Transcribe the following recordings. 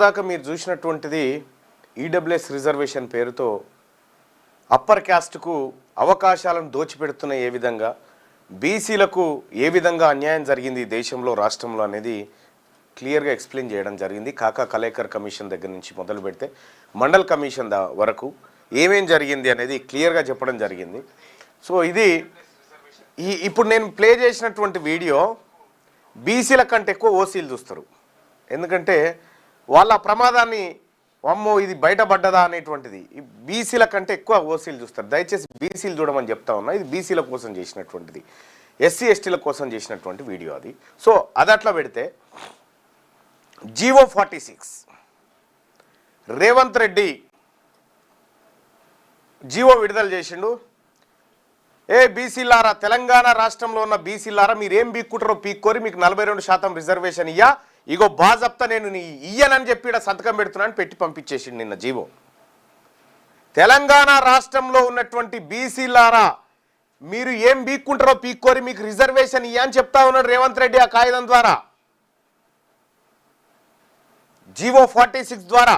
దాకా మీరు చూసినటువంటిది EWS reservation పేరుతో అప్పర్ క్యాస్ట్కు అవకాశాలను దోచిపెడుతున్న ఏ విధంగా బీసీలకు ఏ విధంగా అన్యాయం జరిగింది ఈ దేశంలో రాష్ట్రంలో అనేది క్లియర్గా ఎక్స్ప్లెయిన్ చేయడం జరిగింది. కాకా కలేకర్ కమిషన్ దగ్గర నుంచి మొదలు పెడితే మండల్ కమిషన్ వరకు ఏమేం జరిగింది అనేది క్లియర్గా చెప్పడం జరిగింది. సో ఇది ఇప్పుడు నేను ప్లే చేసినటువంటి వీడియో బీసీల కంటే ఎక్కువ ఓసీలు చూస్తారు. ఎందుకంటే వాళ్ళ ప్రమాదాన్ని అమ్మో ఇది బయటపడ్డదా అనేటువంటిది బీసీల కంటే ఎక్కువ ఓసీలు చూస్తారు. దయచేసి బీసీలు చూడమని చెప్తా ఉన్నా. ఇది బీసీల కోసం చేసినటువంటిది, ఎస్సీ ఎస్టీల కోసం చేసినటువంటి వీడియో అది. సో అది అట్లా పెడితే జీవో 46 రేవంత్ రెడ్డి జీవో విడుదల చేసిండు. ఏ బీసీలారా, తెలంగాణ రాష్ట్రంలో ఉన్న బీసీలారా మీరేం పీక్కుంటారో పీక్కోరి, మీకు 42% రిజర్వేషన్ ఇయ్యా, ఇగో బాజప్తా నేను ఇయ్యనని చెప్పి ఇక్కడ సంతకం పెడుతున్నాను పెట్టి పంపించేసిండు నిన్న జీవో. తెలంగాణ రాష్ట్రంలో ఉన్నటువంటి బీసీలారా మీరు ఏం పీక్కుంటారో పీక్కోరి, మీకు రిజర్వేషన్ ఇయ్యా అని చెప్తా ఉన్నాడు రేవంత్ రెడ్డి ఆ కాగితం ద్వారా, జీవో 46 ద్వారా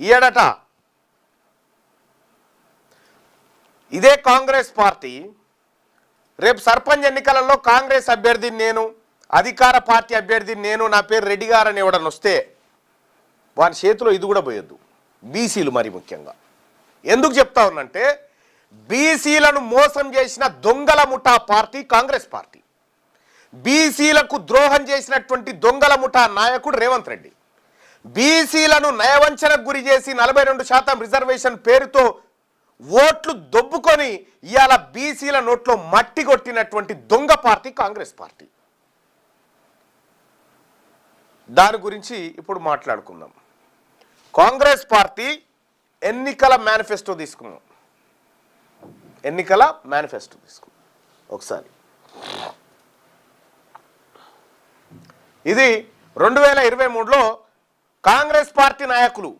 ఇయ్యడట. ఇదే కాంగ్రెస్ పార్టీ రేపు సర్పంచ్ ఎన్నికలలో కాంగ్రెస్ అభ్యర్థిని నేను, అధికార పార్టీ అభ్యర్థిని నేను, నా పేరు రెడ్డి గారని ఎవడని వస్తే వాని చేతిలో ఇది కూడా పోయొద్దు. బీసీలు మరి ముఖ్యంగా ఎందుకు చెప్తా ఉన్నంటే బీసీలను మోసం చేసిన దొంగల ముఠా పార్టీ కాంగ్రెస్ పార్టీ, బీసీలకు ద్రోహం చేసినటువంటి దొంగల ముఠా నాయకుడు రేవంత్ రెడ్డి, బీసీలను నయవంచనకు గురి చేసి 42% రిజర్వేషన్ పేరుతో ఓట్లు దొబ్బుకొని ఇవాళ బీసీల నోట్లో మట్టి కొట్టినటువంటి దొంగ పార్టీ కాంగ్రెస్ పార్టీ. దాని గురించి ఇప్పుడు మాట్లాడుకుందాం. కాంగ్రెస్ పార్టీ ఎన్నికల మేనిఫెస్టో తీసుకున్నాం. ఒకసారి ఇది 2023లో కాంగ్రెస్ పార్టీ నాయకులు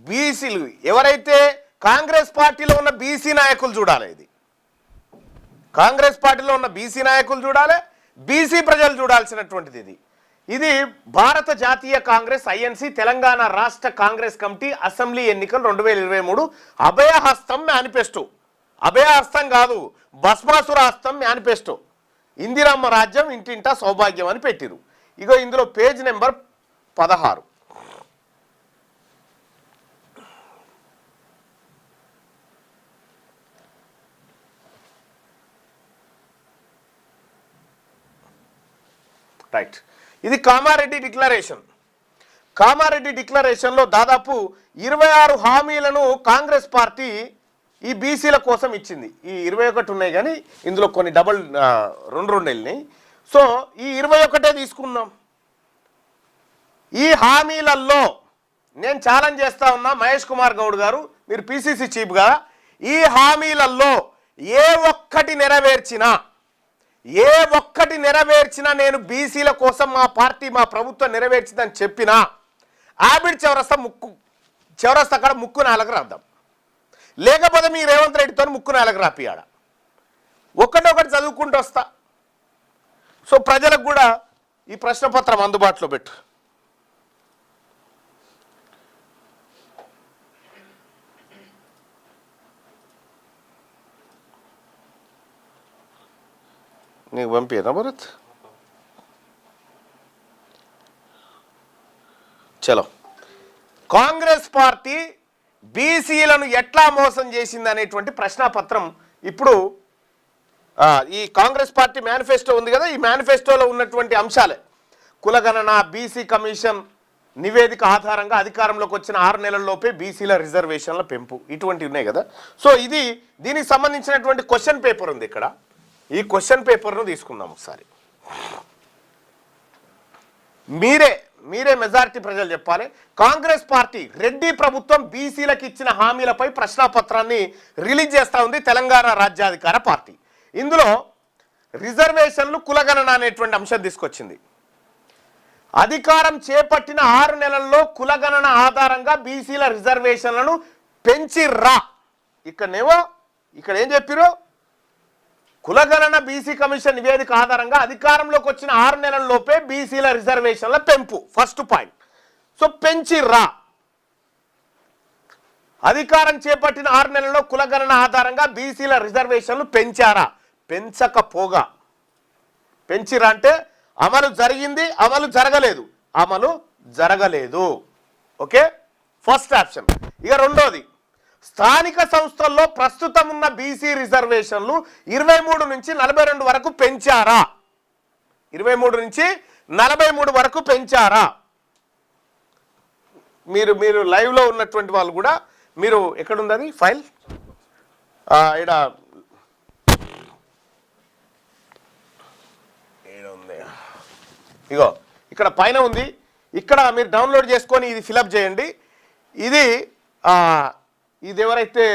బీసీలు ఎవరైతే కాంగ్రెస్ పార్టీలో ఉన్న బీసీ నాయకులు చూడాలి. ఇది కాంగ్రెస్ పార్టీలో ఉన్న బీసీ నాయకులు చూడాలి, బీసీ ప్రజలు చూడాల్సినటువంటిది. ఇది భారత జాతీయ కాంగ్రెస్ ఐఎన్సీ తెలంగాణ రాష్ట్ర కాంగ్రెస్ కమిటీ అసెంబ్లీ ఎన్నికలు 2023 అభయహస్తం మేనిఫెస్టో. అభయహస్తం కాదు, భస్మాసుర హస్తం మేనిఫెస్టో. ఇందిరమ్మ రాజ్యం ఇంటింటా సౌభాగ్యం అని పెట్టిరు. ఇగో ఇందులో పేజ్ నెంబర్ 16. రైట్, ఇది కామారెడ్డి డిక్లరేషన్. కామారెడ్డి డిక్లరేషన్లో దాదాపు 26 హామీలను కాంగ్రెస్ పార్టీ ఈ బీసీల కోసం ఇచ్చింది. ఈ 21 ఉన్నాయి కానీ ఇందులో కొన్ని డబల్ రెండు వెళ్ళినాయి. సో ఈ 21 తీసుకుందాం. ఈ హామీలలో నేను ఛాలెంజ్ చేస్తా ఉన్నా, మహేష్ కుమార్ గౌడ్ గారు మీరు పిసిసి చీఫ్గా, ఈ హామీలలో ఏ ఒక్కటి నెరవేర్చినా నేను బీసీల కోసం మా పార్టీ మా ప్రభుత్వం నెరవేర్చిందని చెప్పినా ఆబిడ్ చౌరస్తా అక్కడ ముక్కు నాలుగు రాద్దాం, లేకపోతే మీ రేవంత్ రెడ్డితో ముక్కు నాలుగు రాపియాడ, ఒకటొకటి చదువుకుంటూ వస్తా. సో ప్రజలకు కూడా ఈ ప్రశ్నపత్రం అందుబాటులో పెట్టు. నీకు పంపినా భరత్? చలో, కాంగ్రెస్ పార్టీ బీసీలను ఎట్లా మోసం చేసింది అనేటువంటి ప్రశ్నాపత్రం ఇప్పుడు ఈ కాంగ్రెస్ పార్టీ మేనిఫెస్టో ఉంది కదా, ఈ మేనిఫెస్టోలో ఉన్నటువంటి అంశాలే కులగణన, బీసీ కమిషన్ నివేదిక ఆధారంగా అధికారంలోకి వచ్చిన 6 నెలల్లోపే బీసీల రిజర్వేషన్ల పెంపు, ఇటువంటివి ఉన్నాయి కదా. సో ఇది దీనికి సంబంధించినటువంటి క్వశ్చన్ పేపర్ ఉంది ఇక్కడ. ఈ క్వశ్చన్ పేపర్ను తీసుకుందాం ఒకసారి. మీరే మెజారిటీ ప్రజలు చెప్పాలి. కాంగ్రెస్ పార్టీ రెడ్డి ప్రభుత్వం బీసీలకు ఇచ్చిన హామీలపై ప్రశ్నాపత్రాన్ని రిలీజ్ చేస్తూ ఉంది తెలంగాణ రాజ్యాధికార పార్టీ. ఇందులో రిజర్వేషన్లు, కులగణన అనేటువంటి అంశం తీసుకొచ్చింది. అధికారం చేపట్టిన 6 నెలల్లో కులగణన ఆధారంగా బీసీల రిజర్వేషన్లను పెంచిర్రా. ఇక్కడ ఏం చెప్పిరో కులగణన బీసీ కమిషన్ నివేదిక ఆధారంగా అధికారంలోకి వచ్చిన 6 నెలల్లోపే బీసీల రిజర్వేషన్ల పెంపు ఫస్ట్ పాయింట్. సో పెంచిర్రా, అధికారం చేపట్టిన 6 నెలల్లో కులగణన ఆధారంగా బీసీల రిజర్వేషన్లు పెంచారా? పెంచకపోగా. పెంచిరా అంటే అమలు జరిగింది, అమలు జరగలేదు, అమలు జరగలేదు. Okay, first option. ఇక రెండోది, స్థానిక సంస్థల్లో ప్రస్తుతం ఉన్న బీసీ రిజర్వేషన్లు 23 నుంచి 42 వరకు పెంచారా? 23 నుంచి 43 వరకు పెంచారా? మీరు లైవ్లో ఉన్నటువంటి వాళ్ళు కూడా మీరు ఎక్కడుంది అది ఫైల్? ఇక్కడ ఏడుంది, ఇగో ఇక్కడ పైన ఉంది. ఇక్కడ మీరు డౌన్లోడ్ చేసుకొని ఇది ఫిలప్ చేయండి. ఇది ఎవరైతే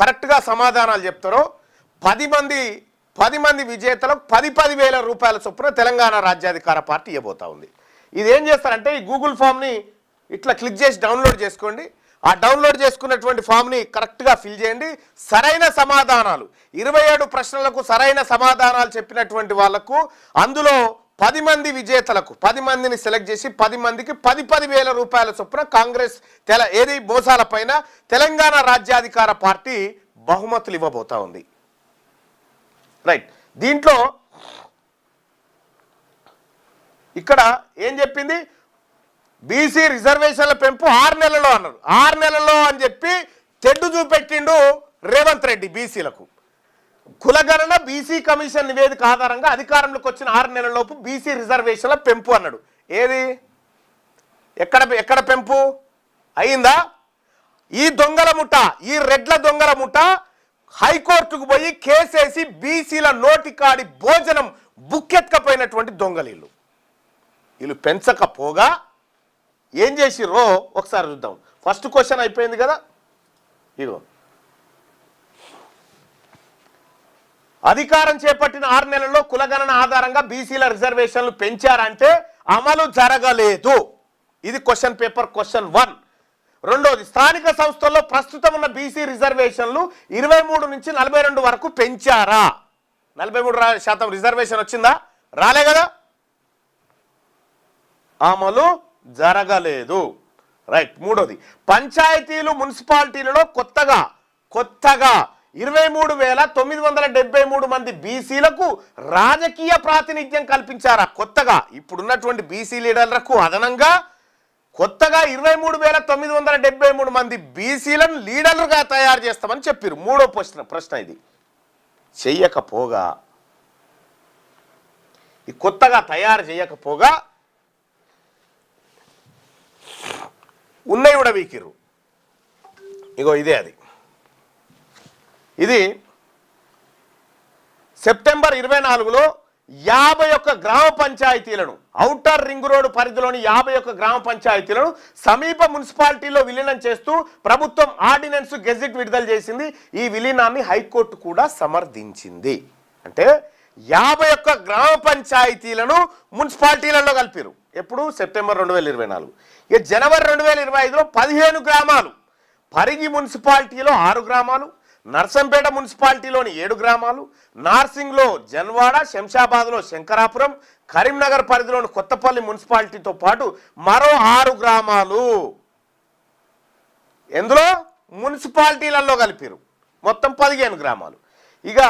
కరెక్ట్గా సమాధానాలు చెప్తారో 10 మంది విజేతలకు 10,000 రూపాయల చొప్పున తెలంగాణ రాజ్యాధికార పార్టీ ఇవ్వబోతా ఉంది. ఇది ఏం చేస్తారంటే ఈ గూగుల్ ఫామ్ని ఇట్లా క్లిక్ చేసి డౌన్లోడ్ చేసుకోండి. ఆ డౌన్లోడ్ చేసుకున్నటువంటి ఫామ్ని కరెక్ట్గా ఫిల్ చేయండి. సరైన సమాధానాలు 27 ప్రశ్నలకు సరైన సమాధానాలు చెప్పినటువంటి వాళ్లకు అందులో 10 మంది విజేతలకు 10 మందిని సెలెక్ట్ చేసి 10 మందికి 10,000 రూపాయల చొప్పున కాంగ్రెస్ ఏది మోసాల పైన తెలంగాణ రాజ్యాధికార పార్టీ బహుమతులు ఇవ్వబోతా ఉంది. రైట్, దీంట్లో ఇక్కడ ఏం చెప్పింది? బీసీ రిజర్వేషన్ల పెంపు 6 నెలల్లో అన్నారు. 6 నెలల్లో అని చెప్పి తెడ్డు చూపెట్టిండు రేవంత్ రెడ్డి బీసీలకు. కులగణన బీసీ కమిషన్ నివేదిక ఆధారంగా అధికారంలోకి వచ్చిన 6 నెలలలోపు బీసీ రిజర్వేషన్ల పెంపు అన్నాడు. ఏది ఎక్కడ పెంపు అయిందా? ఈ దొంగల ముఠ, ఈ రెడ్ల దొంగల ముఠ హైకోర్టుకు పోయి కేసేసి బీసీల నోటికాడి భోజనం బుక్కెత్కపోయినటువంటి దొంగలీళ్ళు. వీళ్ళు పెంచకపోగా ఏం చేసిర్రో ఒకసారి చూద్దాం. ఫస్ట్ క్వశ్చన్ అయిపోయింది కదా. ఇగో అధికారం చేపట్టిన 6 నెలల్లో కులగణన ఆధారంగా బీసీల రిజర్వేషన్లు పెంచారంటే అమలు జరగలేదు. ఇది క్వశ్చన్ పేపర్ క్వశ్చన్ 1. రెండోది, స్థానిక సంస్థల్లో ప్రస్తుతం ఉన్న బీసీ రిజర్వేషన్లు 23 నుంచి 42 వరకు పెంచారా? 43% రిజర్వేషన్ వచ్చిందా? రాలే కదా, అమలు జరగలేదు. రైట్. మూడోది, పంచాయతీలు మున్సిపాలిటీలలో కొత్తగా 23,973 మంది బీసీలకు రాజకీయ ప్రాతినిధ్యం కల్పించారా? కొత్తగా ఇప్పుడున్నటువంటి బీసీ లీడర్లకు అదనంగా కొత్తగా 23,973 మంది బీసీలను లీడర్లుగా తయారు చేస్తామని చెప్పారు. మూడో ప్రశ్న ఇది. చెయ్యకపోగా, ఈ కొత్తగా తయారు చేయకపోగా ఉన్నాయి కూడా వీకిరు. ఇగో ఇదే అది. ఇది సెప్టెంబర్ 24లో 51 గ్రామ పంచాయతీలను, ఔటర్ రింగ్ రోడ్డు పరిధిలోని 51 గ్రామ పంచాయతీలను సమీప మున్సిపాలిటీలో విలీనం చేస్తూ ప్రభుత్వం ఆర్డినెన్స్ గెజిట్ విడుదల చేసింది. ఈ విలీనాన్ని హైకోర్టు కూడా సమర్థించింది. అంటే 51 గ్రామ పంచాయతీలను మున్సిపాలిటీలలో కలిపారు. ఎప్పుడు? సెప్టెంబర్ 2024. ఇక జనవరి 2025లో 15 గ్రామాలు, పరిగి మున్సిపాలిటీలో 6 గ్రామాలు, నర్సంపేట మున్సిపాలిటీలోని 7 గ్రామాలు, నార్సింగ్లో జన్వాడ, శంషాబాద్లో శంకరాపురం, కరీంనగర్ పరిధిలోని కొత్తపల్లి మున్సిపాలిటీతో పాటు మరో 6 గ్రామాలు ఎందులో మున్సిపాలిటీలలో కలిపారు. మొత్తం 15 గ్రామాలు. ఇక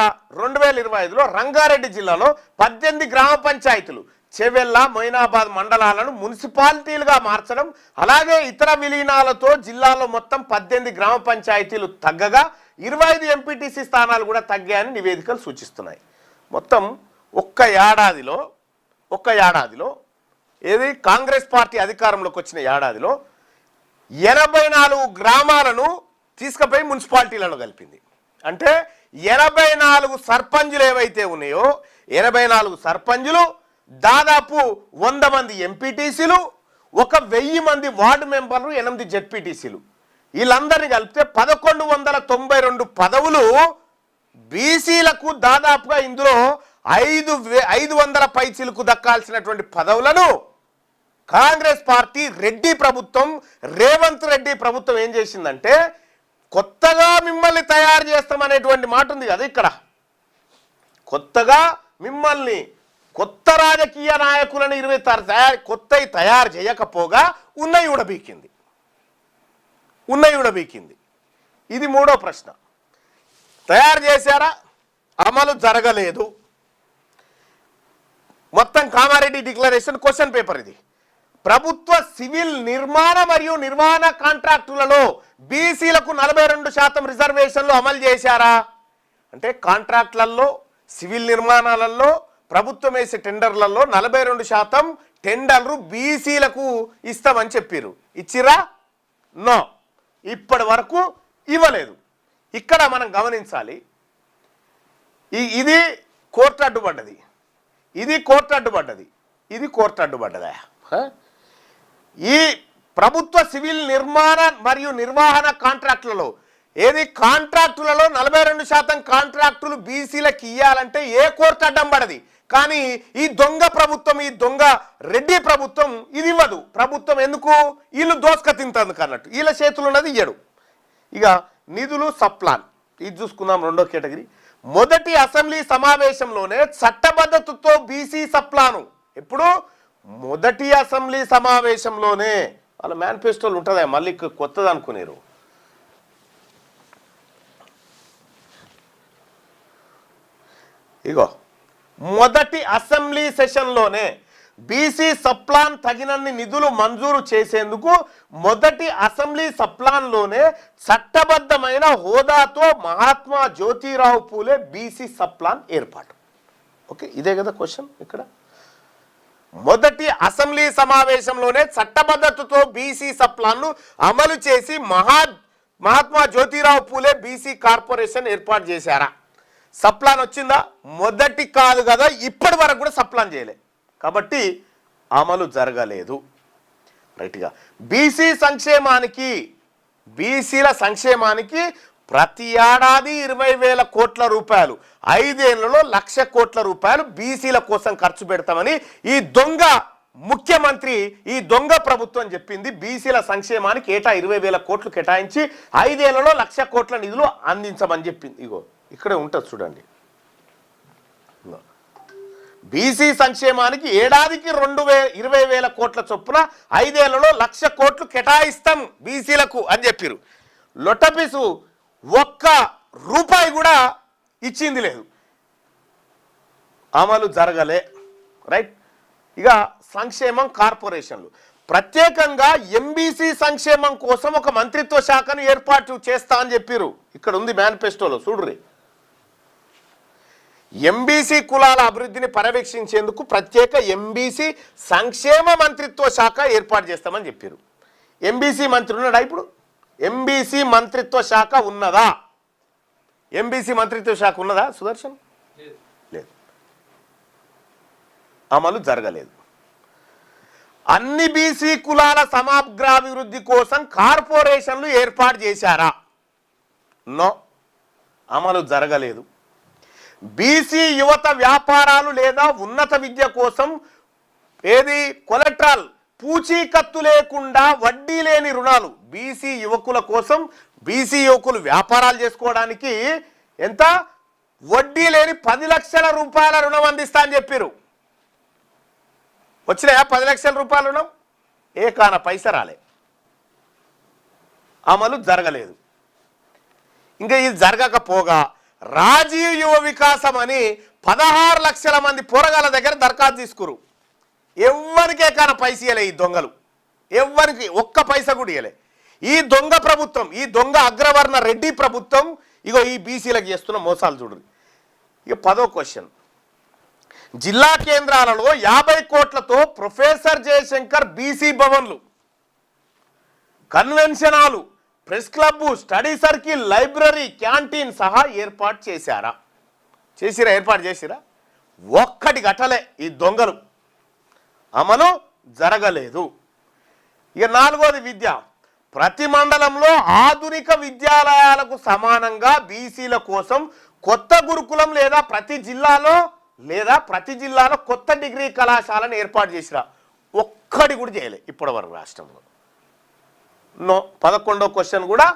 2025లో రంగారెడ్డి జిల్లాలో 18 గ్రామ పంచాయతీలు, చెవెల్ల, మొయినాబాద్ మండలాలను మున్సిపాలిటీలుగా మార్చడం, అలాగే ఇతర విలీనాలతో జిల్లాలో మొత్తం 18 గ్రామ పంచాయతీలు తగ్గగా 25 ఎంపీటీసీ స్థానాలు కూడా తగ్గాయని నివేదికలు సూచిస్తున్నాయి. మొత్తం ఒక్క ఏడాదిలో ఏది కాంగ్రెస్ పార్టీ అధికారంలోకి వచ్చిన ఏడాదిలో 84 గ్రామాలను తీసుకుపోయి మున్సిపాలిటీలలో కలిపింది. అంటే 84 సర్పంచులు ఏవైతే ఉన్నాయో 84 సర్పంచులు, దాదాపు 100 మంది ఎంపీటీసీలు, 1000 మంది వార్డు మెంబర్లు, 8 జెడ్పీటీసీలు, వీళ్ళందరినీ కలిపితే 1192 పదవులు బీసీలకు, దాదాపుగా ఇందులో 500 పైచీలకు దక్కాల్సినటువంటి పదవులను కాంగ్రెస్ పార్టీ రెడ్డి ప్రభుత్వం, రేవంత్ రెడ్డి ప్రభుత్వం ఏం చేసిందంటే కొత్తగా మిమ్మల్ని తయారు చేస్తామనేటువంటి మాట ఉంది కదా ఇక్కడ. కొత్తగా మిమ్మల్ని కొత్త రాజకీయ నాయకులను 26 కొత్తవి తయారు చేయకపోగా ఉన్నవి ఉడబీకింది. ఇది మూడో ప్రశ్న. తయారు చేశారా? అమలు జరగలేదు. మొత్తం కామారెడ్డి డిక్లరేషన్ క్వశ్చన్ పేపర్ ఇది. ప్రభుత్వ సివిల్ నిర్మాణ మరియు నిర్వహణ కాంట్రాక్టులలో బీసీలకు 42% రిజర్వేషన్లు అమలు చేశారా అంటే కాంట్రాక్టులలో సివిల్ నిర్మాణాలలో ప్రభుత్వం వేసే టెండర్లలో 42% టెండర్లు బీసీలకు ఇస్తామని చెప్పారు. ఇచ్చిరా? నో, ఇప్పటి వరకు ఇవ్వలేదు. ఇక్కడ మనం గమనించాలి, ఇది కోర్టు అడ్డుపడ్డది, ఇది కోర్టు అడ్డుపడ్డదా? ఈ ప్రభుత్వ సివిల్ నిర్మాణ మరియు నిర్వహణ కాంట్రాక్టులలో కాంట్రాక్టులలో 42% కాంట్రాక్టులు బీసీలకు ఇవ్వాలంటే ఏ కోర్టు అడ్డం పడది. కానీ ఈ దొంగ ప్రభుత్వం, ఈ దొంగ రెడ్డి ప్రభుత్వం ఇది ఇవ్వదు. ప్రభుత్వం ఎందుకు? వీళ్ళు దోసుక తింటుంది అన్నట్టు, వీళ్ళ చేతులు ఉన్నది ఇయ్యడు. ఇక నిధులు సప్లాన్ ఇది చూసుకుందాం. రెండో కేటగిరీ. మొదటి అసెంబ్లీ సమావేశంలోనే చట్టబద్ధతతో బీసీ సప్లాను. ఎప్పుడు? మొదటి అసెంబ్లీ సమావేశంలోనే. వాళ్ళ మేనిఫెస్టోలు ఉంటుందా? మళ్ళీ కొత్తది అనుకునేరు. ఇగో మొదటి అసెంబ్లీ సెషన్లోనే బీసీ సప్లాన్ తగినన్ని నిధులు మంజూరు చేసేందుకు మొదటి అసెంబ్లీ సప్లాన్లోనే చట్టబద్ధమైన హోదాతో మహాత్మా జ్యోతిరావు పూలే బీసీ సప్లాన్ ఏర్పాటు. ఓకే, ఇదే కదా క్వశ్చన్ ఇక్కడ. మొదటి అసెంబ్లీ సమావేశంలోనే చట్టబద్ధతతో బీసీ సప్లాన్ను అమలు చేసి మహాత్మా జ్యోతిరావు పూలే బీసీ కార్పొరేషన్ ఏర్పాటు చేశారా? సప్లాన్ వచ్చిందా? మొదటి కాదు కదా, ఇప్పటి వరకు కూడా సప్లాన్ చేయలే, కాబట్టి అమలు జరగలేదు. రైట్గా. బీసీల సంక్షేమానికి ప్రతి ఏడాది 20,000 కోట్ల రూపాయలు, 5 ఏళ్లలో 1,00,000 కోట్ల రూపాయలు బీసీల కోసం ఖర్చు పెడతామని ఈ దొంగ ముఖ్యమంత్రి, ఈ దొంగ ప్రభుత్వం చెప్పింది. బీసీల సంక్షేమానికి ఏటా 20,000 కోట్లు కేటాయించి 5 ఏళ్లలో 1,00,000 కోట్ల నిధులు అందించమని చెప్పింది. ఇగో ఇక్కడే ఉంటుంది చూడండి. బీసీ సంక్షేమానికి ఏడాదికి 20,000 కోట్ల చొప్పున 5 ఏళ్లలో 1,00,000 కోట్లు కేటాయిస్తాం బీసీలకు అని చెప్పారు. లొట్టపీసు ఒక్క రూపాయి కూడా ఇచ్చింది లేదు, అమలు జరగలే. రైట్. ఇక సంక్షేమం కార్పొరేషన్లు. ప్రత్యేకంగా ఎంబీసీ సంక్షేమం కోసం ఒక మంత్రిత్వ శాఖను ఏర్పాటు చేస్తా అని చెప్పారు. ఇక్కడ ఉంది మేనిఫెస్టోలో చూడుర్రి. ఎంబీసీ కులాల అభివృద్ధిని పర్యవేక్షించేందుకు ప్రత్యేక ఎంబీసీ సంక్షేమ మంత్రిత్వ శాఖ ఏర్పాటు చేస్తామని చెప్పారు. ఎంబీసీ మంత్రి ఉన్నాడా? ఇప్పుడు ఎంబీసీ మంత్రిత్వ శాఖ ఉన్నదా? ఎంబీసీ మంత్రిత్వ శాఖ ఉన్నదా సుదర్శన్? లేదు. అమలు జరగలేదు. అన్ని బీసీ కులాల సమగ్రాభివృద్ధి కోసం కార్పొరేషన్లు ఏర్పాటు చేశారా? నో, అమలు జరగలేదు. బీసీ యువత వ్యాపారాలు లేదా ఉన్నత విద్య కోసం కొలెట్రల్ పూచీకత్తు లేకుండా వడ్డీ లేని రుణాలు బీసీ యువకుల కోసం, బీసీ యువకులు వ్యాపారాలు చేసుకోవడానికి ఎంత వడ్డీ లేని 10 లక్షల రూపాయల రుణం అందిస్తా అని చెప్పారు. వచ్చినాయా 10 లక్షల రూపాయల రుణం? ఏకాన పైస రాలే. అమలు జరగలేదు. ఇంకా ఇది జరగకపోగా రాజీవ్ యువ వికాసం అని 16 లక్షల మంది పోరగాళ్ళ దగ్గర దరఖాస్తు తీసుకురు. ఎవ్వరికి ఏకాన పైస ఇయ్యలే ఈ దొంగలు, ఎవ్వరికి ఒక్క పైస కూడా ఇయ్యలే. ఈ దొంగ ప్రభుత్వం, ఈ దొంగ అగ్రవర్ణ రెడ్డి ప్రభుత్వం ఇగో ఈ బీసీలకు చేస్తున్న మోసాలు చూడండి. ఇక 10వ క్వశ్చన్. జిల్లా కేంద్రాలలో 50 కోట్లతో ప్రొఫెసర్ జయశంకర్ బీసీ భవన్లు, convention hall, press club, study circle, library, canteen సహా ఏర్పాటు చేశారా? ఏర్పాటు చేసిరా? ఒక్కటి గట్టలే ఈ దొంగలు. అమలు జరగలేదు. ఇక 4వది విద్య. ప్రతి మండలంలో ఆధునిక విద్యాలయాలకు సమానంగా బీసీల కోసం కొత్త గురుకులం లేదా ప్రతి జిల్లాలో కొత్త డిగ్రీ కళాశాలను ఏర్పాటు చేసిరా? ఒక్కటి కూడా చేయలే ఇప్పటివరకు రాష్ట్రంలో. నో. 11వ క్వశ్చన్ కూడా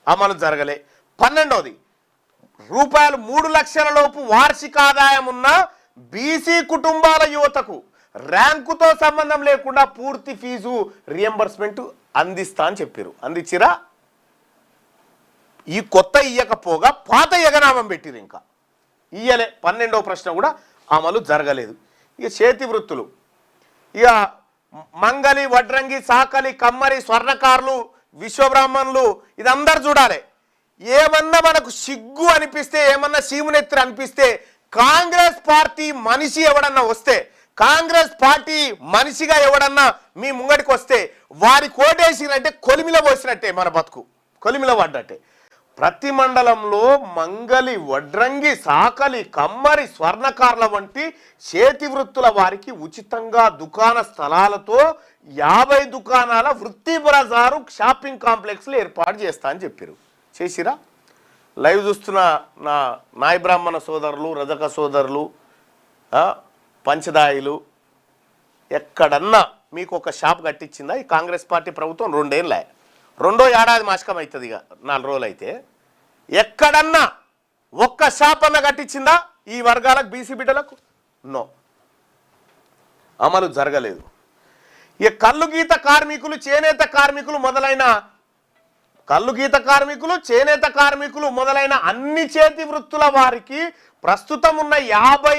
అమలు జరగలే. 12వది. రూపాయలు 3 లక్షల లోపు వార్షిక ఆదాయం ఉన్న బీసీ కుటుంబాల యువతకు ర్యాంకుతో సంబంధం లేకుండా పూర్తి ఫీజు రియంబర్స్మెంట్ అందిస్తా అని చెప్పారు. అందించిరా? ఈ కొత్త ఇయ్యకపోగా పాత ఎగనామం పెట్టిరు. ఇంకా ఇయ్యలే. 12వ ప్రశ్న కూడా అమలు జరగలేదు. ఇక చేతి వృత్తులు, ఇక మంగలి, వడ్రంగి, సాకలి, కమ్మరి, స్వర్ణకారులు, విశ్వబ్రాహ్మణులు, ఇది అందరు చూడాలి. ఏమన్నా మనకు సిగ్గు అనిపిస్తే, ఏమన్నా సీమునెత్తిరి అనిపిస్తే, కాంగ్రెస్ పార్టీ మనిషి ఎవడన్నా వస్తే, కాంగ్రెస్ పార్టీ మనిషిగా ఎవడన్నా మీ ముంగడికి వస్తే వారి కోటేసిరంటే కొలిమిల పోసినట్టే, మన బతుకు కొలిమిల పడ్డట్టే. ప్రతి మండలంలో మంగలి, వడ్రంగి, సాకలి, కమ్మరి, స్వర్ణకారుల వంటి చేతి వృత్తుల వారికి ఉచితంగా దుకాణ స్థలాలతో 50 దుకాణాల వృత్తి బజారు షాపింగ్ కాంప్లెక్స్లు ఏర్పాటు చేస్తా అని చెప్పారు. చేసిరా? లైవ్ చూస్తున్న నా నాయ బ్రాహ్మణ సోదరులు, రజక సోదరులు, పంచదాయిలు, ఎక్కడన్నా మీకు ఒక షాప్ కట్టించిందా ఈ కాంగ్రెస్ పార్టీ ప్రభుత్వం? 2 ఏళ్ళే, 2వ ఏడాది మాసకం అవుతుంది. ఇక 4 రోజులు అయితే ఎక్కడన్నా ఒక్క షాప్ అన్న కట్టించిందా ఈ వర్గాలకు, బీసీ బిడ్డలకు? నో, అమలు జరగలేదు. ఇక కళ్ళు గీత కార్మికులు, చేనేత కార్మికులు మొదలైన అన్ని చేతి వృత్తుల వారికి ప్రస్తుతం ఉన్న 50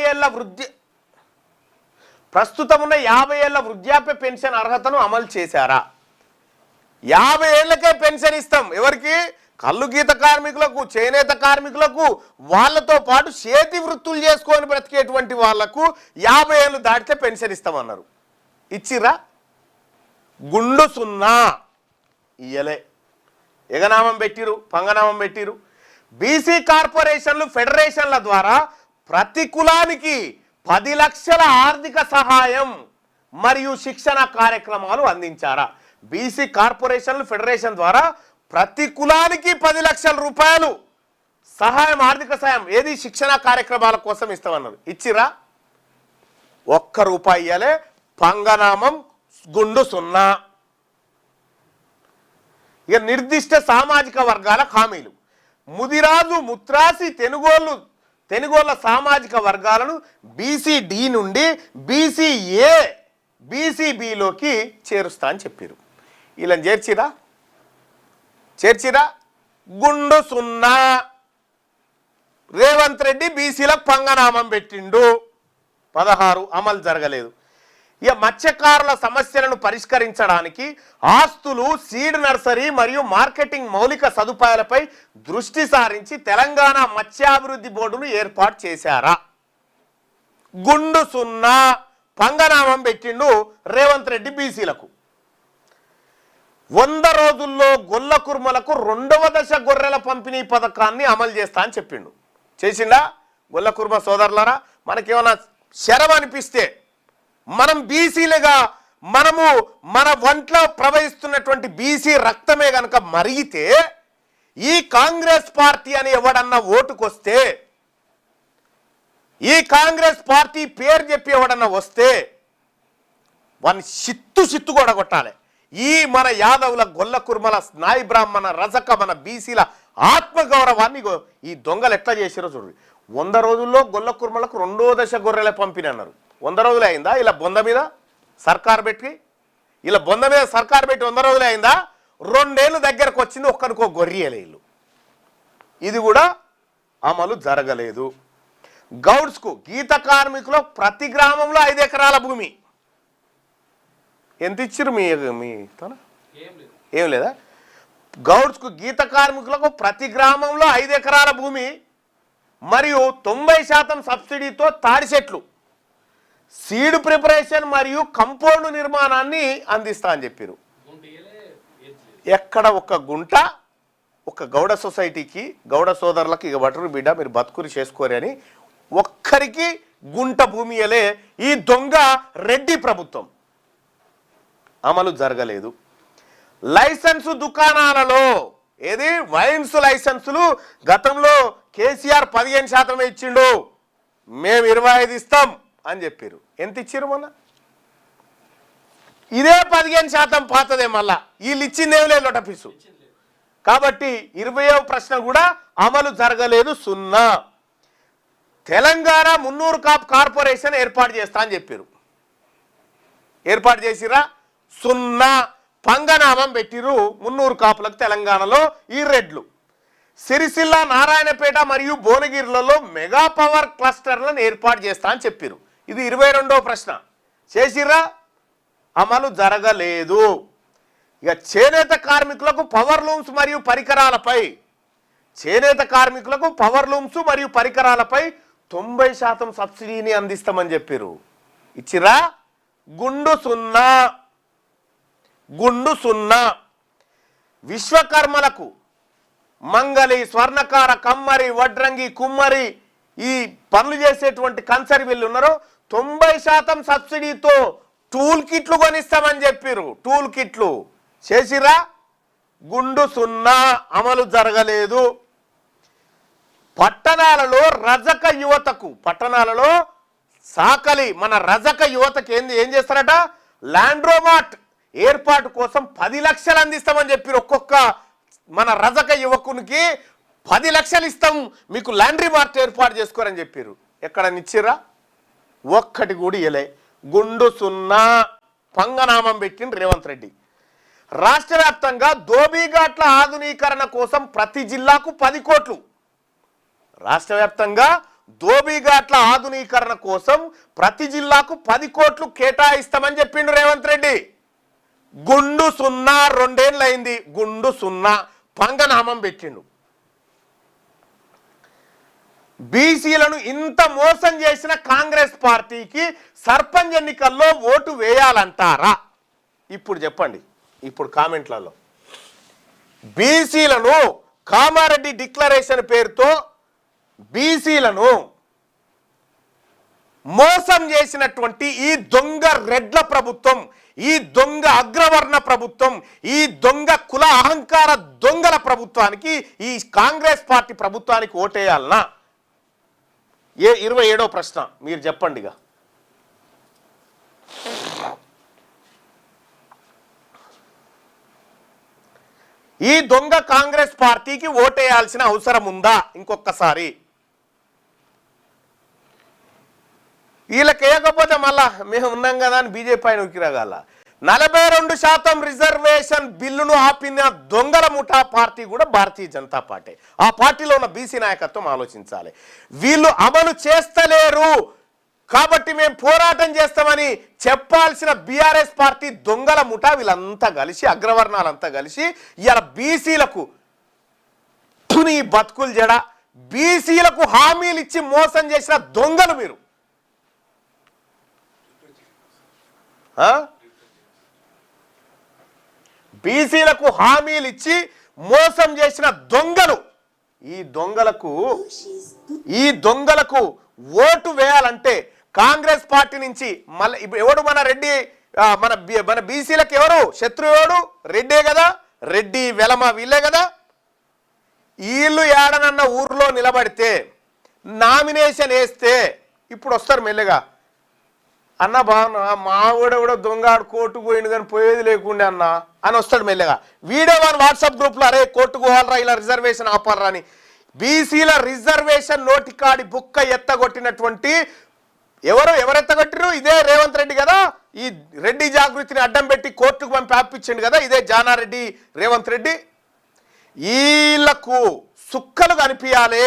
ఏళ్ల వృద్ధాప్య పెన్షన్ అర్హతను అమలు చేశారా? 50 ఏళ్లకే పెన్షన్ ఇస్తాం. ఎవరికి? కళ్ళు గీత కార్మికులకు, చేనేత కార్మికులకు, వాళ్ళతో పాటు చేతి వృత్తులు చేసుకొని బ్రతికేటువంటి వాళ్లకు 50 ఏళ్ళు దాటితే పెన్షన్ ఇస్తామన్నారు. ఇచ్చిరా? గుండు సున్నా ఇయ్యలే. ఎగనామం పెట్టిరు, పంగనామం పెట్టిరు. బీసీ కార్పొరేషన్లు, ఫెడరేషన్ల ద్వారా ప్రతి కులానికి 10 లక్షల ఆర్థిక సహాయం మరియు శిక్షణ కార్యక్రమాలు అందించారా? బీసీ కార్పొరేషన్లు, ఫెడరేషన్ ద్వారా ప్రతి కులానికి 10 లక్షల రూపాయలు సహాయం, ఆర్థిక సహాయం, ఏది శిక్షణ కార్యక్రమాల కోసం ఇస్తామన్నారు. ఇచ్చిరా? 1 రూపాయి ఇయ్యలే. పంగనామం గుండు సున్నా. ఇక నిర్దిష్ట సామాజిక వర్గాల హామీలు. ముదిరాజు, ముత్రాసి, తెనుగోళ్ళ సామాజిక వర్గాలను బీసీ-డి నుండి బీసీ-ఏ, బీసీ-బిలోకి చేరుస్తా అని చెప్పారు. ఇలా చేర్చిరా? గుండు సున్నా. రేవంత్ రెడ్డి బీసీలకు పంగనామం పెట్టిండు. 16 అమలు జరగలేదు. ఇక మత్స్యకారుల సమస్యలను పరిష్కరించడానికి ఆస్తులు, సీడ్ నర్సరీ మరియు మార్కెటింగ్ మౌలిక సదుపాయాలపై దృష్టి సారించి తెలంగాణ మత్స్యాభివృద్ధి బోర్డును ఏర్పాటు చేశారా? గుండు సున్నా. పంగనామం పెట్టిండు రేవంత్ రెడ్డి బీసీలకు. 100 రోజుల్లో గొల్ల కుర్మలకు 2వ దశ గొర్రెల పంపిణీ పథకాన్ని అమలు చేస్తా అని చెప్పిండు. చేసిండా? గొల్ల కుర్మ సోదరులారా, మనకేమైనా శరం అనిపిస్తే, మనం బీసీలుగా మనము మన ఒంట్లో ప్రవహిస్తున్నటువంటి బీసీ రక్తమే గనక మరిగితే, ఈ కాంగ్రెస్ పార్టీ అని ఎవడన్నా ఓటుకొస్తే, ఈ కాంగ్రెస్ పార్టీ పేరు చెప్పి ఎవడన్నా వస్తే వాడిని సిత్తు కూడా కొట్టాలి. ఈ మన యాదవుల, గొల్ల కుర్మల, నాయి బ్రాహ్మణ, రజక, మన బీసీల ఆత్మగౌరవాన్ని ఈ దొంగలు ఎట్లా చేసారో చూడండి. 100 రోజుల్లో గొల్ల కుర్మలకు 2వ దశ గొర్రెల పంపిణీ అన్నారు. 100 రోజులే అయిందా? ఇలా బొంద మీద సర్కారు పెట్టి 100 రోజులే అయిందా? 2 ఏళ్ళు దగ్గరకు వచ్చింది, ఒక్కరికో గొర్రెలే ఇల్లు. ఇది కూడా అమలు జరగలేదు. గౌడ్స్కు, గీత కార్మికులు ప్రతి గ్రామంలో 5 ఎకరాల భూమి. ఎంత ఇచ్చిరు? ఏం లేదా? గౌడ్స్కు, గీత కార్మికులకు ప్రతి గ్రామంలో 5 ఎకరాల భూమి మరియు 90% సబ్సిడీతో తాడి చెట్లు, సీడ్ ప్రిపరేషన్ మరియు కంపౌండ్ నిర్మాణాన్ని అందిస్తా అని చెప్పారు. ఎక్కడ ఒక గుంట ఒక గౌడ సొసైటీకి, గౌడ సోదరులకు ఇక బటరు బిడ్డ మీరు బతుకురి చేసుకోరు అని ఒక్కరికి గుంట భూమి ఇయ్యలే ఈ దొంగ రెడ్డి ప్రభుత్వం. అమలు జరగలేదు. లైసెన్సు దుకాణాలలో, ఏది వైన్స్ లైసెన్సులు గతంలో కేసీఆర్ 15% ఇచ్చిండు, మేము 25 ఇస్తాం అని చెప్పారు. ఎంత ఇచ్చారు మొన్న? ఇదే 15% పాతదే. మళ్ళా వీళ్ళు ఇచ్చిందేం లేదు, లోటపీసు కాబట్టి 20వ ప్రశ్న కూడా అమలు జరగలేదు, 0. తెలంగాణ మున్నూరు కాపు కార్పొరేషన్ ఏర్పాటు చేస్తా అని చెప్పారు. ఏర్పాటు చేసిరా? 0. పంగనామం పెట్టిరు మున్నూరు కాపులకు తెలంగాణలో ఈ రెడ్లు. సిరిసిల్ల, నారాయణపేట మరియు భువనగిరిలలో మెగా పవర్ క్లస్టర్లను ఏర్పాటు చేస్తా అని చెప్పారు. ఇది 22వ ప్రశ్న. చేసిరా? అమలు జరగలేదు. ఇక చేనేత కార్మికులకు పవర్ లూమ్స్ మరియు పరికరాలపై, చేనేత కార్మికులకు పవర్ లూమ్స్ మరియు పరికరాలపై 90% సబ్సిడీని అందిస్తామని చెప్పారు. ఇచ్చిరా? గుండు 0. గుండు 0. విశ్వకర్మలకు మంగలి, స్వర్ణకార, కమ్మరి, వడ్రంగి, కుమ్మరి ఈ పనులు చేసేటువంటి కన్సరి వీళ్ళు ఉన్నారో 90% సబ్సిడీతో టూల్ కిట్లు కొనిస్తామని చెప్పారు. టూల్ కిట్లు చేసిరా? గుండు 0. అమలు జరగలేదు. పట్టణాలలో రజక యువతకు, పట్టణాలలో సాకలి మన రజక యువతకి ఏం చేస్తారట? ల్యాండ్రోమార్ట్ ఏర్పాటు కోసం 10 లక్షలు అందిస్తామని చెప్పారు. ఒక్కొక్క మన రజక యువకునికి 10 లక్షలు ఇస్తాం, మీకు లాండ్రీ మార్ట్ ఏర్పాటు చేసుకోరని చెప్పారు. ఎక్కడ నిచ్చిరా? ఒక్కటి కూడా ఇయలే. గుండు 0. పంగనామం పెట్టింది రేవంత్ రెడ్డి. రాష్ట్ర వ్యాప్తంగా ధోబీఘాట్ల ఆధునీకరణ కోసం ప్రతి జిల్లాకు 10 కోట్లు. రాష్ట్ర వ్యాప్తంగా ధోబీఘాట్ల ఆధునీకరణ కోసం ప్రతి జిల్లాకు 10 కోట్లు కేటాయిస్తామని చెప్పిండు రేవంత్ రెడ్డి. గుండు 0. 2 ఏళ్ళు అయింది. గుండు 0. పంగనామం పెట్టిండు. బీసీలను ఇంత మోసం చేసిన కాంగ్రెస్ పార్టీకి సర్పంచ్ ఎన్నికల్లో ఓటు వేయాలంటారా? ఇప్పుడు చెప్పండి. ఇప్పుడు కామెంట్లలో బీసీలను కామారెడ్డి డిక్లరేషన్ పేరుతో బీసీలను మోసం చేసినటువంటి ఈ దొంగ రెడ్ల ప్రభుత్వం, ఈ దొంగ అగ్రవర్ణ ప్రభుత్వం, ఈ దొంగ కుల అహంకార దొంగల ప్రభుత్వానికి, ఈ కాంగ్రెస్ పార్టీ ప్రభుత్వానికి ఓటేయాలనా? 27వ ప్రశ్న మీరు చెప్పండిగా. ఈ దొంగ కాంగ్రెస్ పార్టీకి ఓటేయాల్సిన అవసరం ఉందా? ఇంకొకసారి వీళ్ళకి వేయకపోతే మళ్ళా మేము ఉన్నాం కదా అని బీజేపీ ఆయన ఉక్కిరగాల. 42% రిజర్వేషన్ బిల్లును ఆపిన దొంగల ముఠా పార్టీ కూడా భారతీయ జనతా పార్టీ. ఆ పార్టీలో ఉన్న బీసీ నాయకత్వం ఆలోచించాలి. వీళ్ళు అమలు చేస్తలేరు కాబట్టి మేము పోరాటం చేస్తామని చెప్పాల్సిన బీఆర్ఎస్ పార్టీ దొంగల ముఠా వీళ్ళంతా కలిసి, అగ్రవర్ణాలంతా కలిసి ఇవాళ బీసీలకు తుని బతుకులు జడ, బీసీలకు హామీలు ఇచ్చి మోసం చేసిన దొంగలు మీరు. బీసీలకు హామీలు ఇచ్చి మోసం చేసిన దొంగలు. ఈ దొంగలకు ఓటు వేయాలంటే కాంగ్రెస్ పార్టీ నుంచి మళ్ళీ ఎవడు మన రెడ్డి, మన బీసీలకు ఎవరు శత్రువు? ఎవడు? రెడ్డే కదా. రెడ్డి, వెలమ వీళ్ళే కదా. వీళ్ళు ఏడనన్న ఊర్లో నిలబడితే నామినేషన్ వేస్తే ఇప్పుడు వస్తారు మెల్లగా. అన్న బాగున్నా మా కూడా దొంగ కోర్టుకు పోయింది కానీ పోయేది లేకుండే అన్న అని వస్తాడు మెల్లగా. వీడియో వన్ వాట్సాప్ గ్రూప్లో అరే కోర్టుకు పోవాలరా, ఇలా రిజర్వేషన్ ఆపాలరా అని. బీసీల రిజర్వేషన్ నోటికాడి బుక్క ఎత్తగొట్టినటువంటి ఎవరెత్తగొట్టిరు? ఇదే రేవంత్ రెడ్డి కదా. ఈ రెడ్డి జాగృతిని అడ్డం పెట్టి కోర్టుకు పంపి ఆపించిండు కదా, ఇదే జానారెడ్డి రేవంత్ రెడ్డి. వీళ్లకు సుక్కలు కనిపించాలి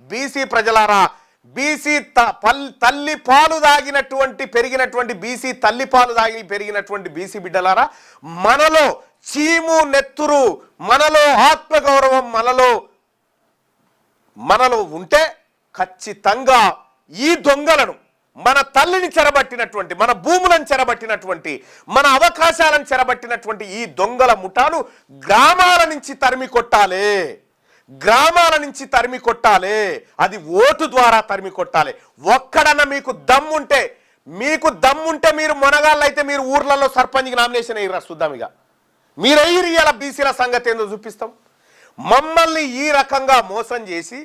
బీసీ ప్రజలారా. బీసీ తల్లి పాలు దాగినటువంటి పెరిగినటువంటి బీసీ తల్లి పాలు దాగి పెరిగినటువంటి బీసీ బిడ్డలారా, మనలో చీము నెత్తురు, మనలో ఆత్మగౌరవం మనలో ఉంటే ఖచ్చితంగా ఈ దొంగలను, మన తల్లిని చెరబట్టినటువంటి, మన భూములను చెరబట్టినటువంటి, మన అవకాశాలను చెరబట్టినటువంటి ఈ దొంగల ముఠాను గ్రామాల నుంచి తరిమి కొట్టాలి. గ్రామాల నుంచి తరిమి కొట్టాలి. అది ఓటు ద్వారా తరిమి కొట్టాలి. ఒక్కడన్నా మీకు దమ్ముంటే మీరు మొనగాళ్ళు అయితే మీరు ఊర్లలో సర్పంచ్కి నామినేషన్ అయ్యారా? చూద్దాం. ఇక మీరు అయ్యి ఇలా బీసీల సంగతి ఏందో చూపిస్తాం. మమ్మల్ని ఈ రకంగా మోసం చేసి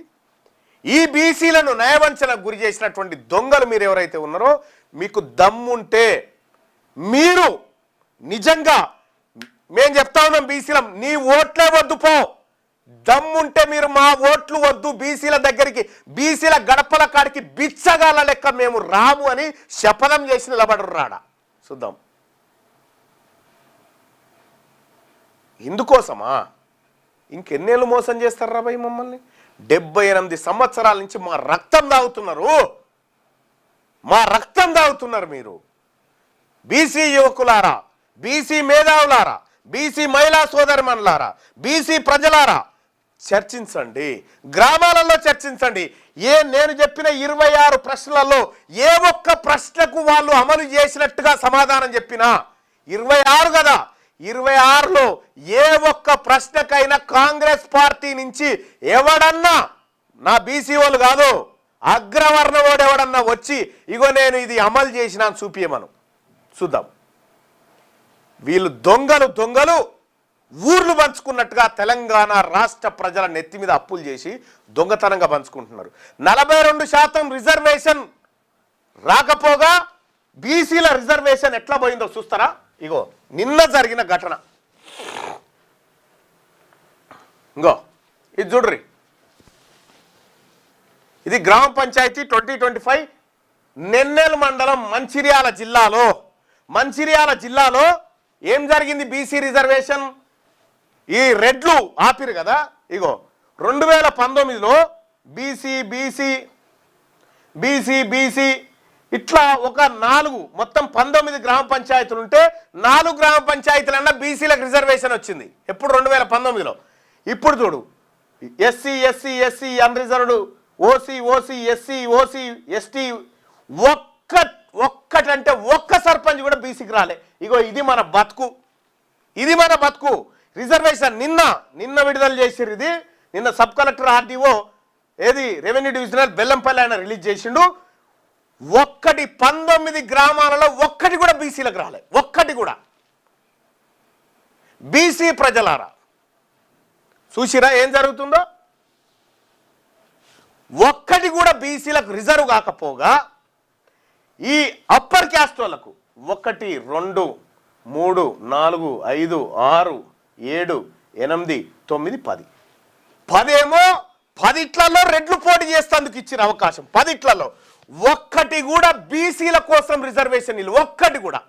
ఈ బీసీలను నయవంచనకు గురి చేసినటువంటి దొంగలు మీరు ఎవరైతే ఉన్నారో, మీకు దమ్ముంటే మీరు నిజంగా మేము చెప్తా ఉన్నాం బీసీలం, నీ ఓట్లే వద్దు పో, దమ్ముంటే మీరు మా ఓట్లు వద్దు బీసీల దగ్గరికి, బీసీల గడపల కాడికి బిచ్చగాల లెక్క మేము రాము అని శపథం చేసి నిలబడరు రాడా. చూద్దాం. ఇందుకోసమా ఇంకెన్నేళ్ళు మోసం చేస్తారు రాబాయి మమ్మల్ని? 78 సంవత్సరాల నుంచి మా రక్తం తాగుతున్నారు, మా రక్తం తాగుతున్నారు మీరు. బీసీ యువకులారా, బీసీ మేధావులారా, బీసీ మహిళా సోదరిమణులారా, బీసీ ప్రజలారా, చర్చించండి, గ్రామాలలో చర్చించండి. నేను చెప్పిన 26 ప్రశ్నలలో ఏ ఒక్క ప్రశ్నకు వాళ్ళు అమలు చేసినట్టుగా సమాధానం చెప్పినా 26 కదా, 26లో ఏ ఒక్క ప్రశ్నకైనా కాంగ్రెస్ పార్టీ నుంచి ఎవడన్నా, నా బీసీ వాళ్ళు కాదు, అగ్రవర్ణవాడు ఎవడన్నా వచ్చి ఇగో నేను ఇది అమలు చేసినా చూపియమను చూద్దాం. వీళ్ళు దొంగలు ఊర్లు పంచుకున్నట్టుగా తెలంగాణ రాష్ట్ర ప్రజల నెత్తి మీద అప్పులు చేసి దొంగతనంగా పంచుకుంటున్నారు. 42% రిజర్వేషన్ రాకపోగా బీసీల రిజర్వేషన్ ఎట్లా పోయిందో చూస్తారా? ఇగో నిన్న జరిగిన ఘటన, ఇంగో ఇది చూడ్రి. ఇది గ్రామ పంచాయతీ 2025 నెన్నెల్ మండలం మంచిర్యాల జిల్లాలో ఏం జరిగింది? బీసీ రిజర్వేషన్ ఈ రెడ్లు ఆపిరు కదా. ఇగో 2019లో బీసీ ఇట్లా ఒక 4 మొత్తం 19 గ్రామ పంచాయతీలు ఉంటే 4 గ్రామ పంచాయతీలన్నా బీసీలకు రిజర్వేషన్ వచ్చింది. ఎప్పుడు? 2019లో. ఇప్పుడు చూడు, SC unreserved, OC SC ST ఒక్కటంటే ఒక్క సర్పంచ్ కూడా బీసీకి రాలే. ఇగో ఇది మన బతుకు. రిజర్వేషన్ నిన్న విడుదల చేసిరు. ఇది నిన్న సబ్ కలెక్టర్ ఆర్డీఓ ఏది రెవెన్యూ డివిజనల్ బెల్లంపల్లి ఆయన రిలీజ్ చేసిండు. 19 గ్రామాలలో ఒక్కటి కూడా బీసీలకు రాలే, ఒక్కటి కూడా. బీసీ ప్రజలారా చూసిరా ఏం జరుగుతుందో? ఒక్కటి కూడా బీసీలకు రిజర్వ్ కాకపోగా ఈ అప్పర్ క్యాస్ట్ వాళ్ళకు 1 2 3 4 5 6 7 8 9 10 ఏమో 10 రెడ్లు పోటీ చేస్తేందుకు ఇచ్చిన అవకాశం. 10 ఒక్కటి కూడా బీసీల కోసం రిజర్వేషన్ ఇల్లు, ఒక్కటి కూడా.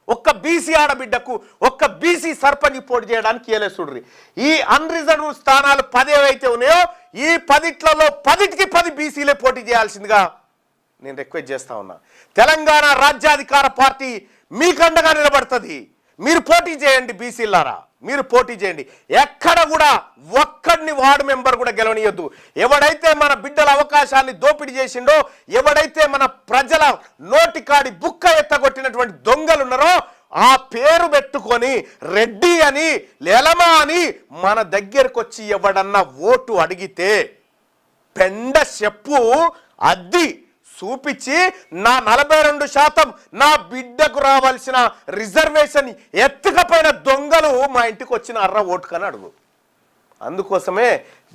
ఒక్క బీసీ ఆడబిడ్డకు, ఒక్క బీసీ సర్పంచ్ పోటీ చేయడానికి ఇయ్యలే. చూడ్రి, ఈ అన్రిజర్వ్ స్థానాలు 10 ఏవైతే ఉన్నాయో ఈ 10 10కి 10 బీసీలే పోటీ చేయాల్సిందిగా నేను రిక్వెస్ట్ చేస్తా ఉన్నా. తెలంగాణ రాజ్యాధికార పార్టీ మీకు అండగా నిలబడుతుంది. మీరు పోటీ చేయండి బీసీలారా, మీరు పోటీ చేయండి. ఎక్కడ కూడా ఒక్కడిని వార్డు మెంబర్ కూడా గెలవనియొద్దు. ఎవడైతే మన బిడ్డల అవకాశాన్ని దోపిడీ చేసిండో, ఎవడైతే మన ప్రజల నోటికాడి బుక్క ఎత్తగొట్టినటువంటి దొంగలున్నారో ఆ పేరు పెట్టుకొని రెడ్డి అని లెలమా అని మన దగ్గరకు వచ్చి ఎవడన్నా ఓటు అడిగితే పెండ చెప్పు అద్ది చూపించి నా 42% నా బిడ్డకు రావాల్సిన రిజర్వేషన్ ఎత్తుకపోయిన దొంగలు మా ఇంటికి వచ్చిన ఓటుకని అడుగు. అందుకోసమే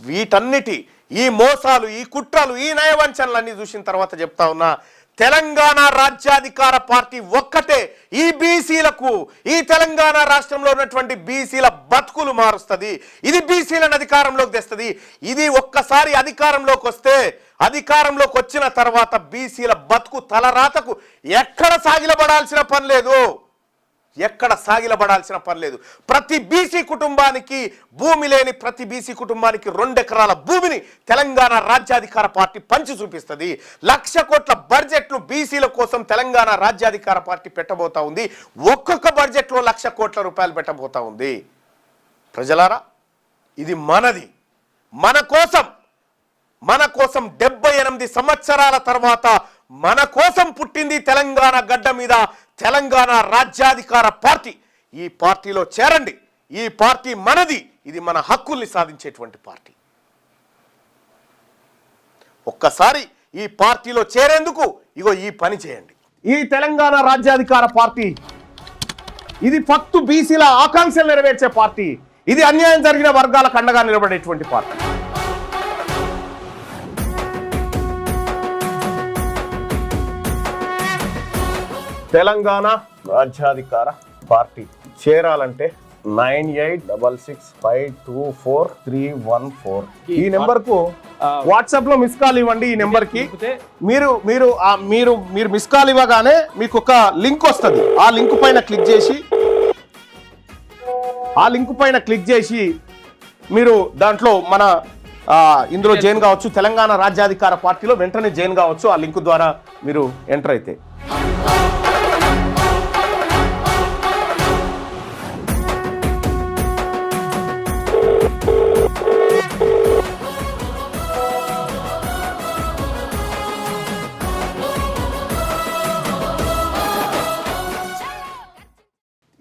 వీటన్నిటి ఈ మోసాలు, ఈ కుట్రలు, ఈ నయవంచనలన్నీ చూసిన తర్వాత చెప్తా ఉన్నా, తెలంగాణ రాజ్యాధికార పార్టీ ఒక్కటే ఈ బీసీలకు, ఈ తెలంగాణ రాష్ట్రంలో ఉన్నటువంటి బీసీల బతుకులు మారుస్తుంది. ఇది బీసీలను అధికారంలోకి తెస్తుంది. ఇది ఒక్కసారి అధికారంలోకి వస్తే, అధికారంలోకి వచ్చిన తర్వాత బీసీల బతుకు తలరాతకు ఎక్కడ సాగిలబడాల్సిన పని లేదు. ప్రతి బీసీ కుటుంబానికి భూమి లేని ప్రతి బీసీ కుటుంబానికి 2 ఎకరాల భూమిని తెలంగాణ రాజ్యాధికార పార్టీ పంచి చూపిస్తుంది. 1,00,000 కోట్ల బడ్జెట్లు బీసీల కోసం తెలంగాణ రాజ్యాధికార పార్టీ పెట్టబోతా ఉంది. ఒక్కొక్క బడ్జెట్లో 1,00,000 కోట్ల రూపాయలు పెట్టబోతా ఉంది. ప్రజలారా, ఇది మనది, మన కోసం 78 సంవత్సరాల తర్వాత మన కోసం పుట్టింది తెలంగాణ గడ్డ మీద తెలంగాణ రాజ్యాధికార పార్టీ. ఈ పార్టీలో చేరండి. ఈ పార్టీ మనది. ఇది మన హక్కుల్ని సాధించేటువంటి పార్టీ. ఒక్కసారి ఈ పార్టీలో చేరేందుకు ఇగో ఈ పని చేయండి. ఈ తెలంగాణ రాజ్యాధికార పార్టీ ఇది ఫక్తు బీసీల ఆకాంక్షలు నెరవేర్చే పార్టీ. ఇది అన్యాయం జరిగిన వర్గాలకు అండగా నిలబడేటువంటి పార్టీ. తెలంగాణ రాజ్యాధికార పార్టీ చేరాలంటే 9866524314 ఈ నెంబర్ కు వాట్సాప్ లో మిస్ కాల్ ఇవ్వండి. ఈ నెంబర్ కి మీరు మీరు మీరు మీరు మిస్ కాల్ ఇవ్వగానే మీకు ఒక లింక్ వస్తుంది. ఆ లింక్ పైన క్లిక్ చేసి మీరు దాంట్లో మన ఇందులో జాయిన్ కావచ్చు. తెలంగాణ రాజ్యాధికార పార్టీలో వెంటనే జాయిన్ కావచ్చు. ఆ లింక్ ద్వారా మీరు ఎంటర్ అయితే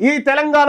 ఈ తెలంగాణ